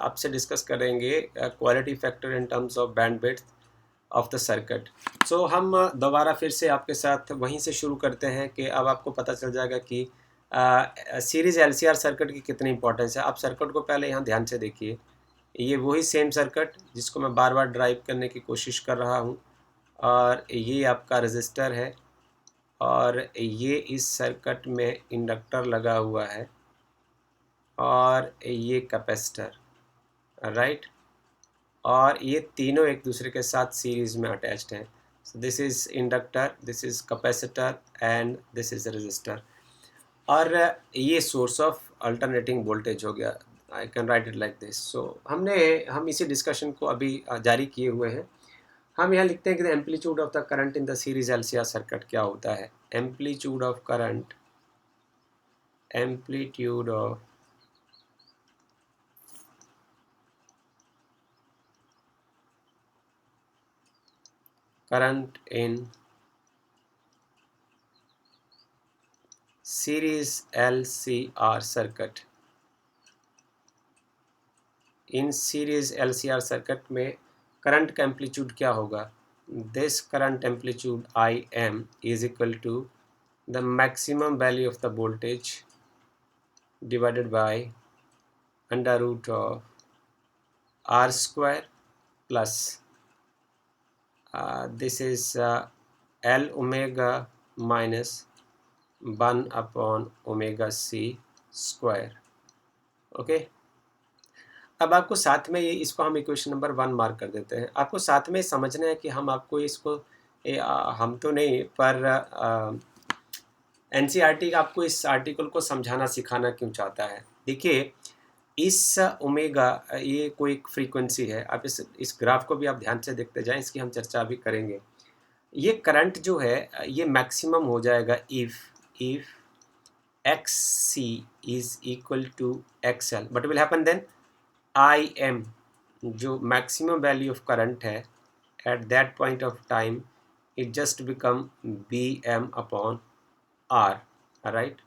आपसे डिस्कस करेंगे quality factor in terms of bandwidth of the circuit. So हम दोबारा फिर से आपके साथ वहीं से शुरू करते हैं कि अब आपको पता चल जाएगा कि सीरीज़ LCR सर्किट की कितनी इंपॉर्टेंस है। आप सर्किट को पहले यहाँ ध्यान से देखिए, ये वही सेम सर्किट जिसको मैं बार बार ड्राइव करने की कोशिश कर रहा हूँ, और ये आपका रजिस्टर है, और ये इस सर्किट में इंडक्टर लगा हुआ है, और ये कैपेसिटर, राइट। और ये तीनों एक दूसरे के साथ सीरीज़ में अटैच्ड हैं। So this is inductor, this is capacitor and this is resistor. और ये सोर्स ऑफ अल्टरनेटिंग वोल्टेज हो गया। I can write it like this. So हम इसी डिस्कशन को अभी जारी किए हुए हैं। हम यहाँ लिखते हैं कि the amplitude of the current in the series LCR circuit क्या होता है। Amplitude of current, amplitude of current in series LCR circuit. In series LCR circuit में करंट का एम्पलीट्यूड क्या होगा। This current amplitude IM is equal to the maximum value of the voltage divided by under root of R square plus this is L omega minus 1 upon omega C square. Okay, अब आपको साथ में ये इसको हम equation number 1 mark कर देते हैं। आपको साथ में समझना है कि हम आपको इसको हम तो नहीं पर NCERT आपको इस आर्टिकल को समझाना सिखाना क्यों चाहता है। देखिए, इस ओमेगा ये कोई एक फ्रीक्वेंसी है। आप इस ग्राफ को भी आप ध्यान से देखते जाएं, इसकी हम चर्चा भी करेंगे। ये करंट जो है ये मैक्सिमम हो जाएगा if XC is equal to XL, but will happen then IM जो मैक्सिमम वैल्यू ऑफ करंट है at that point of time it just become BM upon R, right.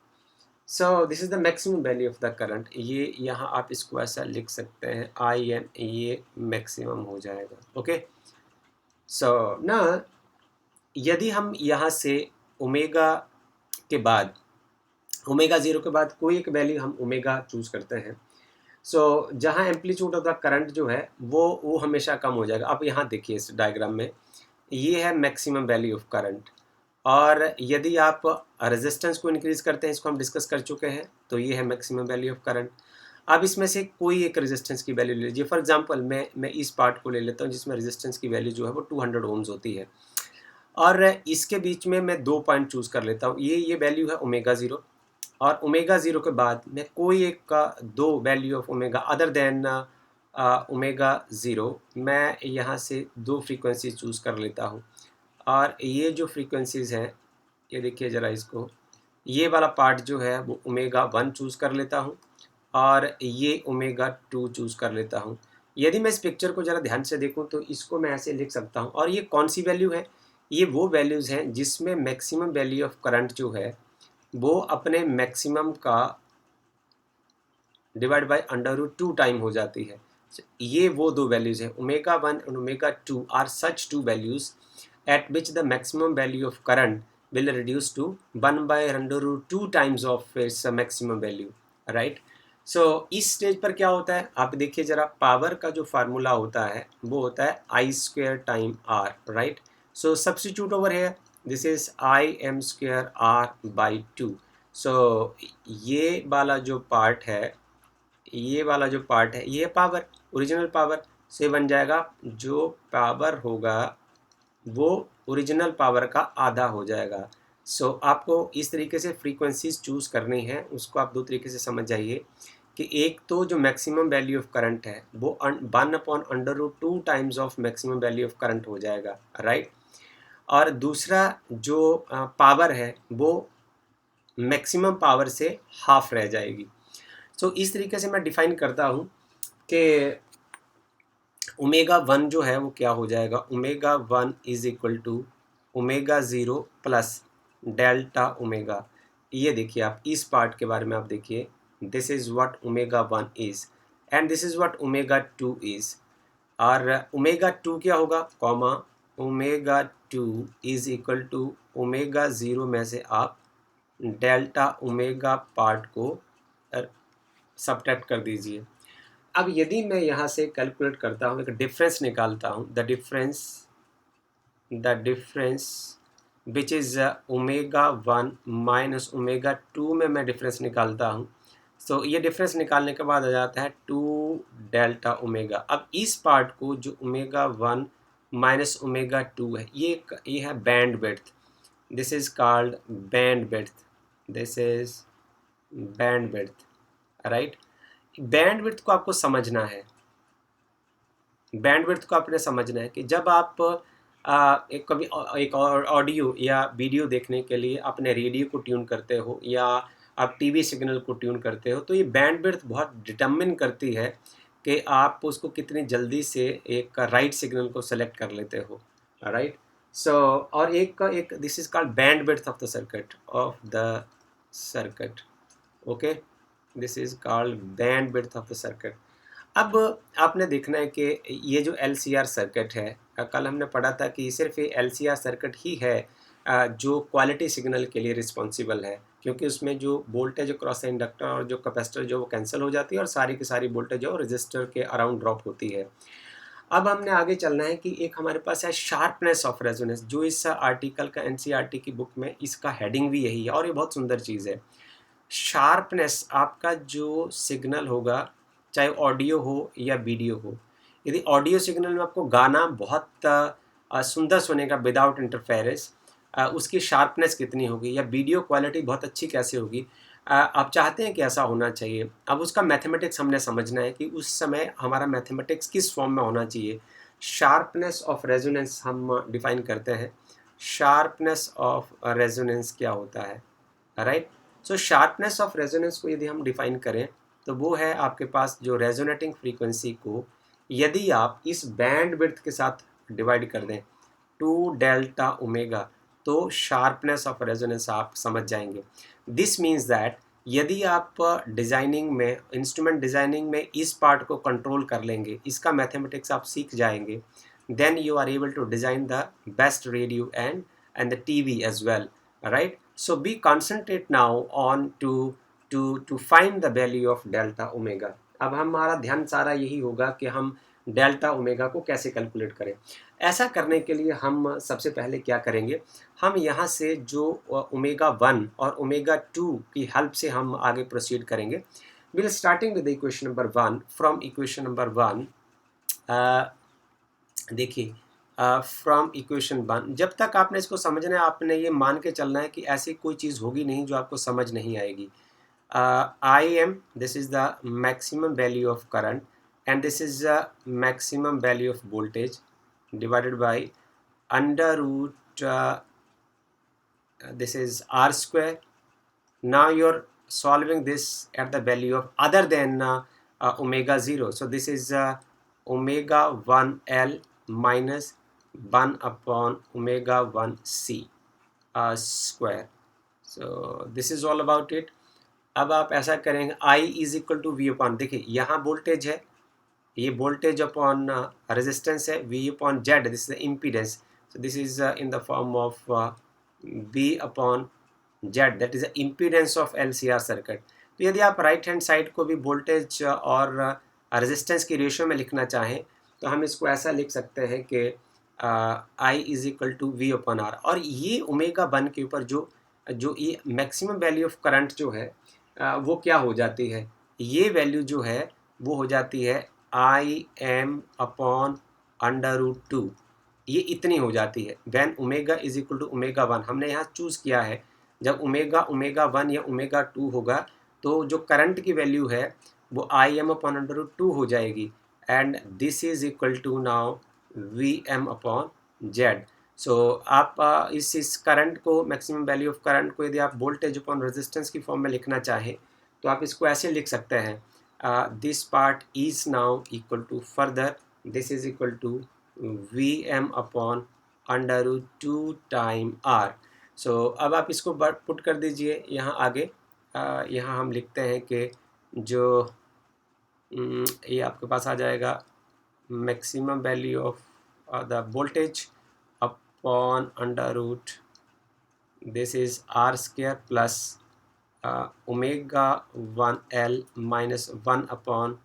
So this is the maximum value of the current. ये यहाँ आप इसको ऐसा लिख सकते हैं IM, ये मैक्सिमम हो जाएगा। ओके, सो ना यदि हम यहाँ से ओमेगा के बाद, ओमेगा 0 के बाद कोई एक वैल्यू हम ओमेगा चूज़ करते हैं, सो जहाँ एम्पलीट्यूड ऑफ द करंट जो है वो हमेशा कम हो जाएगा। आप यहाँ देखिए इस डायग्राम में, ये है मैक्सिमम वैल्यू ऑफ करंट, और यदि आप रेजिस्टेंस को इंक्रीज़ करते हैं, इसको हम डिस्कस कर चुके हैं, तो ये है मैक्सिमम वैल्यू ऑफ करंट। अब इसमें से कोई एक रेजिस्टेंस की वैल्यू ले लीजिए। फॉर एग्जांपल मैं इस पार्ट को ले लेता हूँ जिसमें रेजिस्टेंस की वैल्यू जो है वो 200 ओम्स होती है, और इसके बीच में मैं 2 पॉइंट चूज़ कर लेता हूँ। ये वैल्यू है ओमेगा 0, और ओमेगा 0 के बाद मैं कोई एक का 2 value of omega other than omega 0, मैं यहाँ से 2 फ्रीक्वेंसी चूज़ कर लेता हूँ। और ये जो फ्रीक्वेंसीज़ हैं, ये देखिए ज़रा इसको, ये वाला पार्ट जो है वो ओमेगा 1 चूज़ कर लेता हूँ, और ये ओमेगा 2 चूज़ कर लेता हूँ। यदि मैं इस पिक्चर को ज़रा ध्यान से देखूँ तो इसको मैं ऐसे लिख सकता हूँ। और ये कौन सी वैल्यू है, ये वो वैल्यूज़ हैं जिसमें मैक्सिमम वैल्यू ऑफ करंट जो है वो अपने मैक्सिमम का divide by under root 2 time हो जाती है। ये वो 2 वैल्यूज़ हैं, omega 1 and omega 2 are such 2 values at which the maximum value of current will reduce to 1 by under root 2 times of its maximum value, right? So इस stage पर क्या होता है, आप देखिए ज़रा, पावर का जो फार्मूला होता है वो होता है I square time R, right. So substitute over है, this is IM square R by 2। So ये वाला जो पार्ट है, ये पावर, ओरिजिनल पावर से बन जाएगा, जो पावर होगा वो ओरिजिनल पावर का आधा हो जाएगा। सो आपको इस तरीके से फ्रीक्वेंसीज चूज़ करनी है, उसको आप 2 तरीके से समझ जाइए कि एक तो जो मैक्सिमम वैल्यू ऑफ करंट है वो 1 upon under root 2 times of maximum value of current हो जाएगा, राइट। और दूसरा जो पावर है वो मैक्सिमम पावर से हाफ रह जाएगी। सो इस तरीके से मैं डिफाइन करता हूँ कि ओमेगा 1 जो है वो क्या हो जाएगा, omega 1 is equal to omega 0 plus delta omega. ये देखिए, आप इस पार्ट के बारे में आप देखिए, this is what omega 1 is, and this is what omega 2 is. और ओमेगा 2 क्या होगा, comma omega 2 is equal to omega 0 में से आप डेल्टा ओमेगा पार्ट को सब्ट्रैक्ट कर दीजिए। अब यदि मैं यहाँ से कैलकुलेट करता हूँ, एक डिफरेंस निकालता हूँ, the difference which is omega 1 minus omega 2 में मैं डिफरेंस निकालता हूँ। तो ये डिफरेंस निकालने के बाद आ जाता है 2 डेल्टा ओमेगा। अब इस पार्ट को जो ओमेगा 1 माइनस ओमेगा 2 है, ये है band width. This is called band width, this is band width, right. Band width को आपको समझना है, बैंडविड्थ को आपने समझना है कि जब आप एक और ऑडियो या वीडियो देखने के लिए अपने रेडियो को ट्यून करते हो या आप टीवी सिग्नल को ट्यून करते हो, तो ये बैंडविड्थ बहुत डिटर्मिन करती है कि आप उसको कितनी जल्दी से एक राइट सिग्नल को सेलेक्ट कर लेते हो, राइट। सो और एक this is called bandwidth of the circuit, okay, this is called bandwidth of the circuit. अब आपने देखना है कि ये जो LCR सर्किट है, कल हमने पढ़ा था कि सिर्फ ये LCR सर्किट ही है जो क्वालिटी सिग्नल के लिए रिस्पॉन्सिबल है, क्योंकि उसमें जो वोल्टेज क्रॉस इंडक्टर और जो कैपेसिटर जो वो कैंसिल हो जाती है और सारी की सारी वोल्टेज जो रजिस्टर के अराउंड ड्रॉप होती है। अब हमने आगे चलना है कि एक हमारे पास है शार्पनेस ऑफ रेजोनेंस, जो इस आर्टिकल का NCERT की बुक में इसका हेडिंग भी यही है और ये बहुत सुंदर चीज़ है। शार्पनेस, आपका जो सिग्नल होगा, चाहे ऑडियो हो या वीडियो हो, यदि ऑडियो सिग्नल में आपको गाना बहुत सुंदर सुनेगा विदाउट इंटरफेरेंस, उसकी शार्पनेस कितनी होगी, या वीडियो क्वालिटी बहुत अच्छी कैसे होगी, आप चाहते हैं कि ऐसा होना चाहिए। अब उसका मैथमेटिक्स हमने समझना है कि उस समय हमारा मैथमेटिक्स किस फॉर्म में होना चाहिए। शार्पनेस ऑफ रेजोनेंस हम डिफाइन करते हैं। शार्पनेस ऑफ रेजोनेंस क्या होता है, right. So sharpness of resonance को यदि हम डिफाइन करें तो वो है आपके पास जो रेजोनेटिंग फ्रीक्वेंसी को यदि आप इस बैंड विड्थ के साथ डिवाइड कर दें 2 डेल्टा ओमेगा, तो शार्पनेस ऑफ रेजोनेंस आप समझ जाएंगे। दिस मीन्स दैट यदि आप डिज़ाइनिंग में, इंस्ट्रूमेंट डिज़ाइनिंग में इस पार्ट को कंट्रोल कर लेंगे, इसका मैथमेटिक्स आप सीख जाएंगे, then you are able to design the best radio and the TV as well, right? So we concentrate now on to find the value of delta omega. अब हमारा ध्यान सारा यही होगा कि हम डेल्टा ओमेगा को कैसे कैलकुलेट करें। ऐसा करने के लिए हम सबसे पहले क्या करेंगे, हम यहाँ से जो ओमेगा 1 और ओमेगा 2 की हेल्प से हम आगे प्रोसीड करेंगे। Will starting with equation number 1। From equation number 1, देखिए फ्रॉम इक्वेशन 1, जब तक आपने इसको समझना है आपने ये मान के चलना है कि ऐसी कोई चीज़ होगी नहीं जो आपको समझ नहीं आएगी। IM, this is the maximum value of current and this is the maximum value of voltage divided by under root this is r square. Now you're solving this at the value of other than omega 0. So this is omega 1L minus 1 upon omega 1C square. So this is all about it. अब आप ऐसा करेंगे I is equal to V upon, देखिए यहाँ voltage है, ये voltage upon resistance है, V upon Z, this is the impedance. So this is in the form of V upon Z, that is the impedance of LCR circuit. तो यदि आप right hand side को भी voltage और resistance की ratio में लिखना चाहें तो हम इसको ऐसा लिख सकते हैं कि I is equal to V upon R। और ये ओमेगा 1 के ऊपर जो जो ये मैक्सिमम वैल्यू ऑफ करंट जो है वो क्या हो जाती है, ये वैल्यू जो है वो हो जाती है IM अपॉन अंडर रूट 2, ये इतनी हो जाती है। When omega is equal to omega 1, हमने यहाँ चूज़ किया है जब ओमेगा 1 या ओमेगा 2 होगा तो जो करंट की वैल्यू है वो IM अपॉन अंडर रूट 2 हो जाएगी and this is equal to now VM upon Z। So आप इस करंट को, मैक्सिमम वैल्यू ऑफ करंट को यदि आप वोल्टेज अपॉन रेजिस्टेंस की फॉर्म में लिखना चाहें तो आप इसको ऐसे लिख सकते हैं, this part is now equal to, further this is equal to VM upon under root 2 time R। So अब आप इसको पुट कर दीजिए यहाँ आगे। यहाँ हम लिखते हैं कि जो ये आपके पास आ जाएगा maximum value of the voltage upon under root this is R square plus omega 1 L minus 1 upon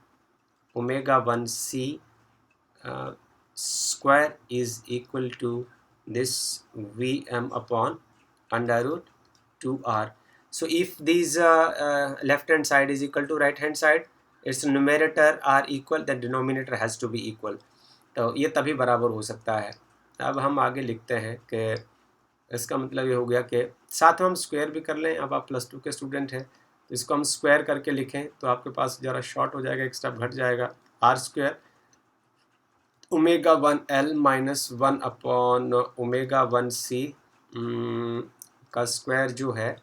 omega 1 C square is equal to this Vm upon under root 2R. So if these left hand side is equal to right hand side, its numerator are equal, the denominator has to be equal. तो ये तभी बराबर हो सकता है। अब हम आगे लिखते हैं कि इसका मतलब ये हो गया कि साथ में हम स्क्वायर भी कर लें। अब आप +2 के स्टूडेंट हैं तो इसको हम स्क्वायर करके लिखें तो आपके पास ज़रा शॉर्ट हो जाएगा, एक स्टेप घट जाएगा। R square omega 1 L minus 1 upon omega 1 C का स्क्वायर जो है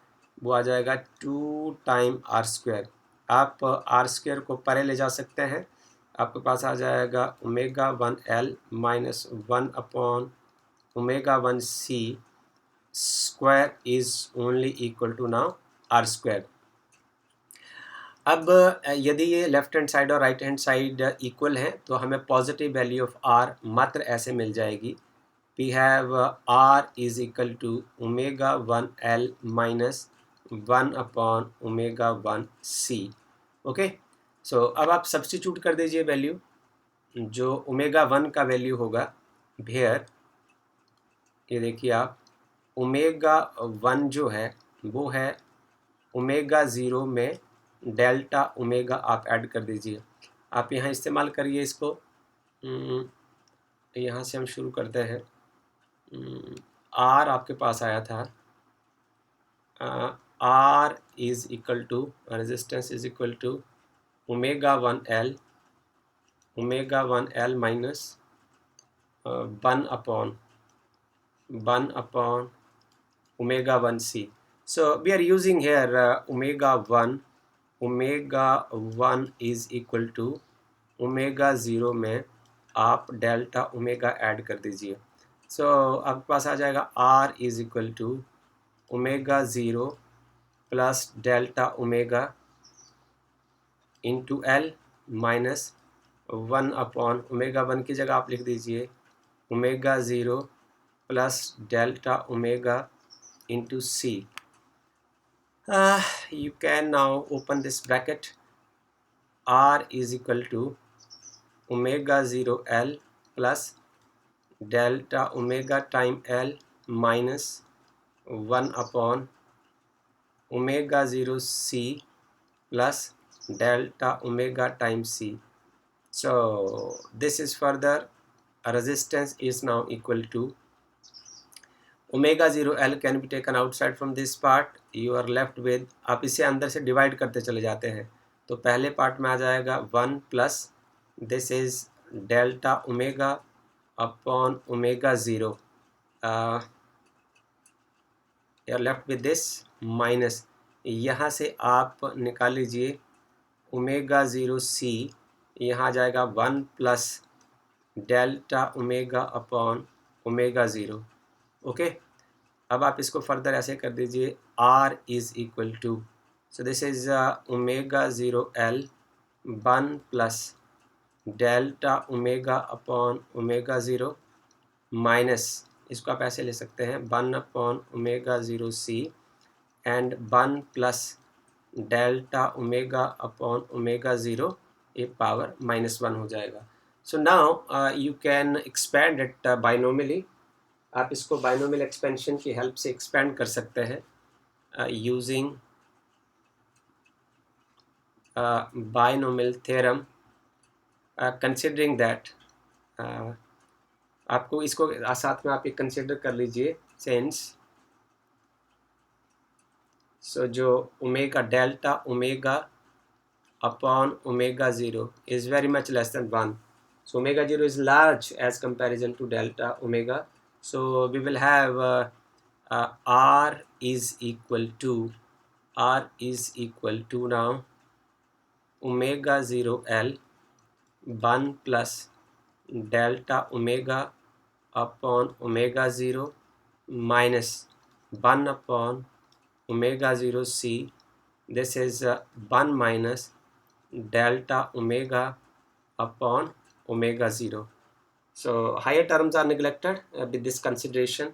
वो आ जाएगा 2 टाइम आर स्क्वायर। आप आर स्क्वायर को परे ले जा सकते हैं, आपके पास आ जाएगा omega 1 L minus 1 upon omega 1 C square is only equal to now R square. अब यदि ये लेफ्ट हैंड साइड और राइट हैंड साइड इक्वल हैं तो हमें पॉजिटिव वैल्यू ऑफ आर मात्र ऐसे मिल जाएगी। We have R is equal to omega 1 L minus 1 upon omega 1 C। Okay, so अब आप सब्स्टिट्यूट कर दीजिए वैल्यू। जो ओमेगा 1 का वैल्यू होगा भेयर, ये देखिए आप, ओमेगा 1 जो है वो है ओमेगा 0 में डेल्टा ओमेगा आप ऐड कर दीजिए। आप यहाँ इस्तेमाल करिए इसको। यहाँ से हम शुरू करते हैं। आर आपके पास आया था, R is equal to resistance is equal to omega 1 L minus 1 upon omega 1C. So we are using here omega 1 is equal to omega 0 में आप डेल्टा ओमेगा ऐड कर दीजिए। सो आपके पास आ जाएगा R is equal to omega 0 plus delta omega into L minus 1 upon omega 1 की जगह आप लिख दीजिए omega 0 plus delta omega into C. You can now open this bracket. R is equal to omega 0 L plus delta omega time L minus 1 upon omega 0 C plus delta omega time C. So this is further, resistance is now equal to omega 0 L can be taken outside from this part, you are left with, आप इसे अंदर से divide करते चले जाते हैं तो पहले पार्ट में आ जाएगा 1 plus this is delta omega upon omega 0, you are left with this minus, यहाँ से आप निकाल लीजिए ओमेगा 0 C, यहाँ आ जाएगा 1 plus delta omega upon omega 0। Okay, अब आप इसको फर्दर ऐसे कर दीजिए R is equal to, so this is omega 0 L 1 plus delta omega upon omega 0 minus, इसको आप ऐसे ले सकते हैं 1 upon omega 0 C and 1 plus delta omega upon omega 0, ये पावर -1 हो जाएगा। So now you can expand it binomially, आप इसको बाइनोमियल एक्सपेंशन की हेल्प से एक्सपेंड कर सकते हैं using binomial theorem. Considering that, आपको इसको साथ में आप ये कंसिडर कर लीजिए सेंस, सो जो omega delta omega upon omega 0 is very much less than 1, so omega 0 is large as comparison to delta omega, so we will have R is equal to now omega 0 L 1 plus delta omega upon omega 0 minus 1 upon omega 0 C, this is 1 minus delta omega upon omega zero. So higher terms are neglected with this consideration.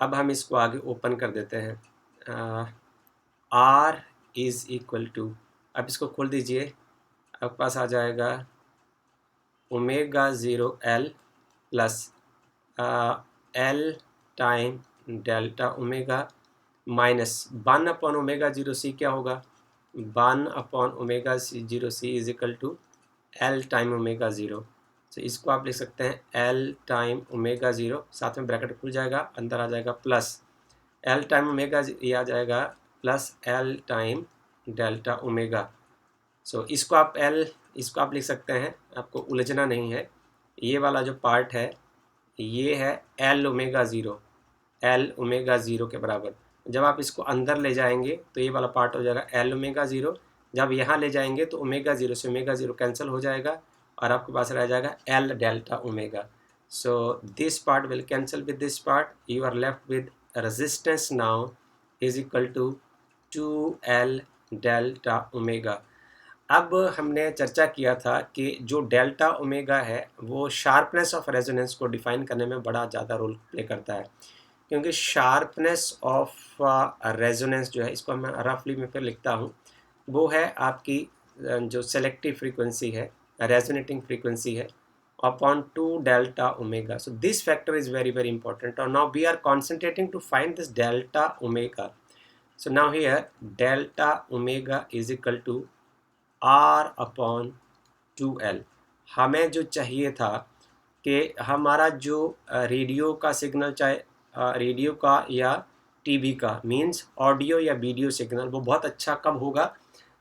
अब हम इसको आगे open कर देते हैं। Are is equal to, अब इसको खोल दीजिए, आपके पास आ जाएगा omega zero L plus L time delta omega minus 1 upon omega zero C. क्या होगा? 1 upon omega zero C is equal to L time omega zero. तो इसको आप लिख सकते हैं एल टाइम ओमेगा ज़ीरो, साथ में ब्रैकेट खुल जाएगा, अंदर आ जाएगा प्लस एल टाइम ओमेगा, ये आ जाएगा plus L time delta omega. So इसको आप लिख सकते हैं, आपको उलझना नहीं है। ये वाला जो पार्ट है ये है L omega zero, L omega zero के बराबर। जब आप इसको अंदर ले जाएंगे तो ये वाला पार्ट हो जाएगा एल ओमेगा ज़ीरो। जब यहाँ ले जाएंगे तो ओमेगा ज़ीरो से ओमेगा ज़ीरो कैंसिल हो जाएगा और आपके पास रह जाएगा L delta omega. So this part will cancel with this part, you are left with resistance now is equal to 2L delta omega. अब हमने चर्चा किया था कि जो डेल्टा ओमेगा है वो शार्पनेस ऑफ रेजोनेंस को डिफाइन करने में बड़ा ज़्यादा रोल प्ले करता है, क्योंकि शार्पनेस ऑफ रेजोनेंस जो है, इसको मैं रफली में फिर लिखता हूँ, वो है आपकी जो सेलेक्टिव फ्रीक्वेंसी है, रेजोनेटिंग फ्रीक्वेंसी है, upon 2 delta omega. So this factor is very very important, और now we are concentrating to find this delta omega. So now here delta omega is equal to R upon 2L। हमें जो चाहिए था कि हमारा जो radio का signal, चाहे रेडियो का या टीवी का, मींस ऑडियो या वीडियो सिग्नल, वो बहुत अच्छा कब होगा?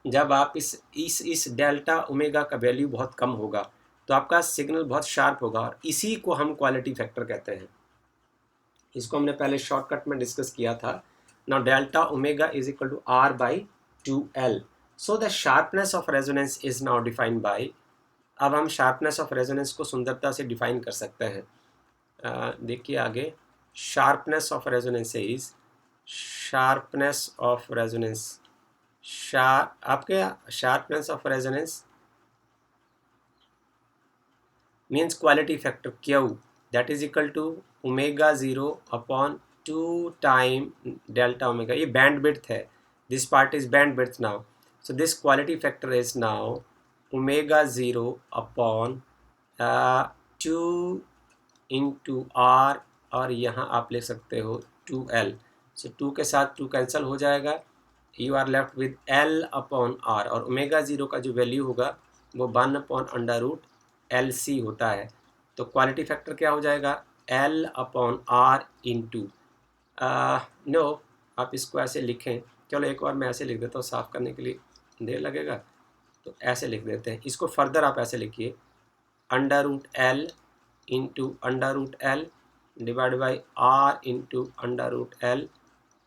जब आप इस डेल्टा ओमेगा का वैल्यू बहुत कम होगा, तो आपका सिग्नल बहुत शार्प होगा, और इसी को हम क्वालिटी फैक्टर कहते हैं। इसको हमने पहले शॉर्टकट में डिस्कस किया था। Now delta omega is equal to R by 2L। So the sharpness of resonance is now defined by, अब हम शार्पनेस ऑफ रेजोनेंस को सुंदरता से डिफाइन कर सकते हैं। देखिए आगे, sharpness of resonance is sharpness of resonance, आपके sharpness of resonance means quality factor Q, that is equal to omega zero upon 2 time delta omega. ये बैंड विड्थ है, this part is bandwidth now. So this quality factor is now omega zero upon 2 into R, और यहाँ आप ले सकते हो 2L। सो 2 के साथ 2 कैंसिल हो जाएगा, you are left with L upon R, और ओमेगा ज़ीरो का जो वैल्यू होगा वो 1 अपॉन अंडर रूट LC होता है। तो क्वालिटी फैक्टर क्या हो जाएगा? L upon R into, no, आप इसको ऐसे लिखें, चलो एक बार मैं ऐसे लिख देता हूँ, साफ़ करने के लिए देर लगेगा, तो ऐसे लिख देते हैं। इसको फर्दर आप ऐसे लिखिए, under root L into under root L divide by R into under root L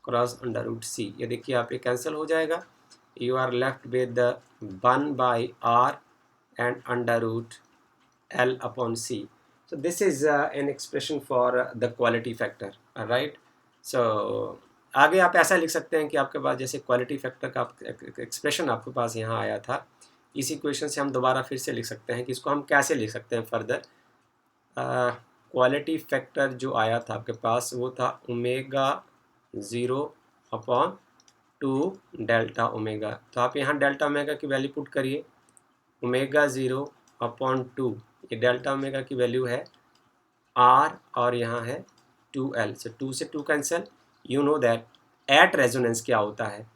cross under root C। ये देखिए आप ये कैंसिल हो जाएगा, you are left with 1 by R and under root L upon C. So this is an expression for the quality factor, right? So आगे आप ऐसा लिख सकते हैं कि आपके पास जैसे क्वालिटी फैक्टर का एक्सप्रेशन आपके पास यहाँ आया था, इस इक्वेशन से हम दोबारा फिर से लिख सकते हैं कि इसको हम कैसे लिख सकते हैं फर्दर। क्वालिटी फैक्टर जो आया था आपके पास वो था omega zero upon 2 delta omega. तो आप यहाँ डेल्टा ओमेगा की वैल्यू पुट करिए, ओमेगा ज़ीरो अपॉन 2, ये डेल्टा ओमेगा की वैल्यू है R, और यहाँ है 2L। से 2 से 2 cancel, you know that at resonance क्या होता है,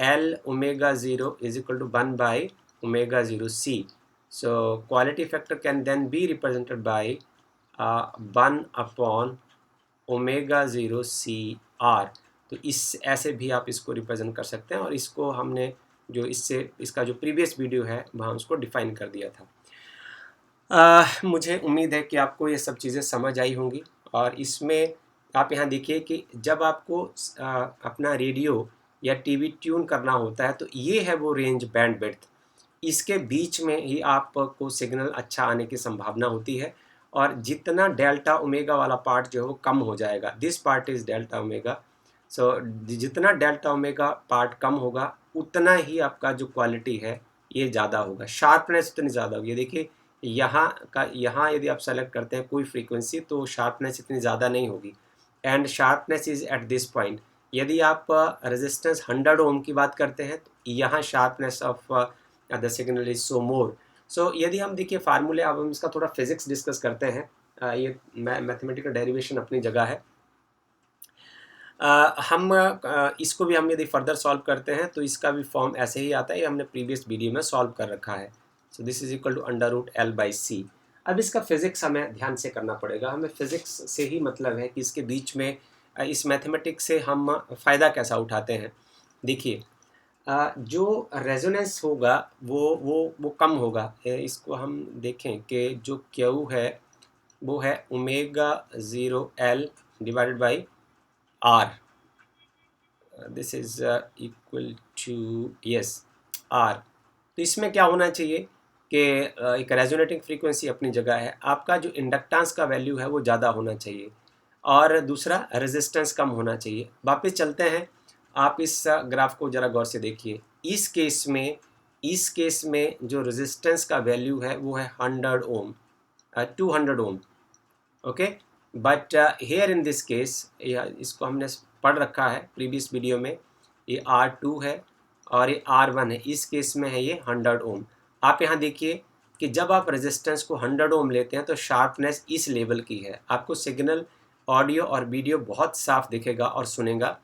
L omega zero is equal to 1 by omega zero C। So quality factor can then be represented by 1 upon omega zero CR। तो इस ऐसे भी आप इसको रिप्रेजेंट कर सकते हैं, और इसको हमने जो इसका जो प्रीवियस वीडियो है वहाँ उसको डिफ़ाइन कर दिया था। मुझे उम्मीद है कि आपको ये सब चीज़ें समझ आई होंगी, और इसमें आप यहाँ देखिए कि जब आपको अपना रेडियो या टीवी ट्यून करना होता है, तो ये है वो रेंज बैंड विड्थ, इसके बीच में ही आपको सिग्नल अच्छा आने की संभावना होती है, और जितना डेल्टा ओमेगा वाला पार्ट जो है वो कम हो जाएगा, this part is delta omega. So जितना डेल्टा ओमेगा पार्ट कम होगा उतना ही आपका जो क्वालिटी है ये ज़्यादा होगा, शार्पनेस उतनी ज़्यादा होगी। देखिए यहाँ यदि आप सेलेक्ट करते हैं कोई फ्रीक्वेंसी तो शार्पनेस इतनी ज़्यादा नहीं होगी, and sharpness is at this point. यदि आप रेजिस्टेंस 100 ओम की बात करते हैं तो यहाँ sharpness of the signal is so more. So यदि हम देखिए फार्मूले, अब हम इसका थोड़ा फिजिक्स डिस्कस करते हैं। ये मैथमेटिकल डेरिवेशन अपनी जगह है। इसको भी हम यदि फर्दर सॉल्व करते हैं तो इसका भी फॉर्म ऐसे ही आता है, ये हमने प्रीवियस वीडियो में सॉल्व कर रखा है। So this is equal to √L/c। अब इसका फिजिक्स हमें ध्यान से करना पड़ेगा। हमें फिजिक्स से ही मतलब है कि इसके बीच में इस मैथमेटिक्स से हम फ़ायदा कैसा उठाते हैं। देखिए जो रेजोनेंस होगा वो कम होगा। इसको हम देखें कि जो क्यू है वो है ω0L divided by R। This is equal to yes R। तो इसमें क्या होना चाहिए कि एक रेजोनेटिंग फ्रीक्वेंसी अपनी जगह है, आपका जो इंडक्टेंस का वैल्यू है वो ज़्यादा होना चाहिए और दूसरा रेजिस्टेंस कम होना चाहिए। वापस चलते हैं, आप इस ग्राफ को ज़रा गौर से देखिए। इस केस में जो रेजिस्टेंस का वैल्यू है वो है 100 ohm, 200 ohm, okay. But here in this case, इसको हमने पढ़ रखा है प्रीवियस वीडियो में, ये R2 है और ये R1 है। इस केस में है ये 100 ओम। आप यहाँ देखिए कि जब आप रेजिस्टेंस को 100 ओम लेते हैं तो शार्पनेस इस लेवल की है, आपको सिग्नल ऑडियो और वीडियो बहुत साफ दिखेगा और सुनेगा।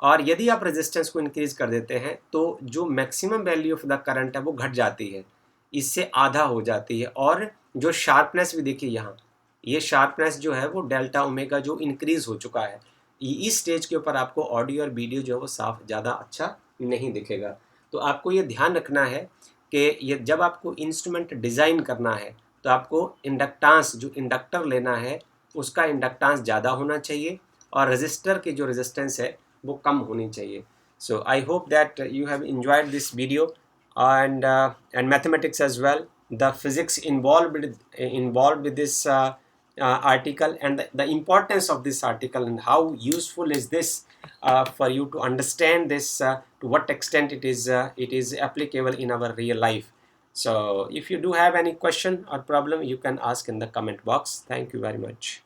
और यदि आप रेजिस्टेंस को इंक्रीज कर देते हैं तो जो maximum value of the current है वो घट जाती है, इससे आधा हो जाती है। और जो शार्पनेस भी देखिए यहाँ, ये शार्पनेस जो है वो डेल्टा ओमेगा जो इंक्रीज हो चुका है, इस स्टेज के ऊपर आपको ऑडियो और वीडियो जो है वो साफ ज़्यादा अच्छा नहीं दिखेगा। तो आपको ये ध्यान रखना है कि ये जब आपको इंस्ट्रूमेंट डिज़ाइन करना है तो आपको इंडक्टेंस, जो इंडक्टर लेना है उसका इंडक्टेंस ज़्यादा होना चाहिए और रजिस्टर की जो रेजिस्टेंस है वो कम होनी चाहिए। So I hope that you have enjoyed this video and mathematics as well, the physics involved with this article, and the importance of this article, and how useful is this for you to understand this, to what extent it is applicable in our real life. So if you do have any question or problem, you can ask in the comment box. Thank you very much.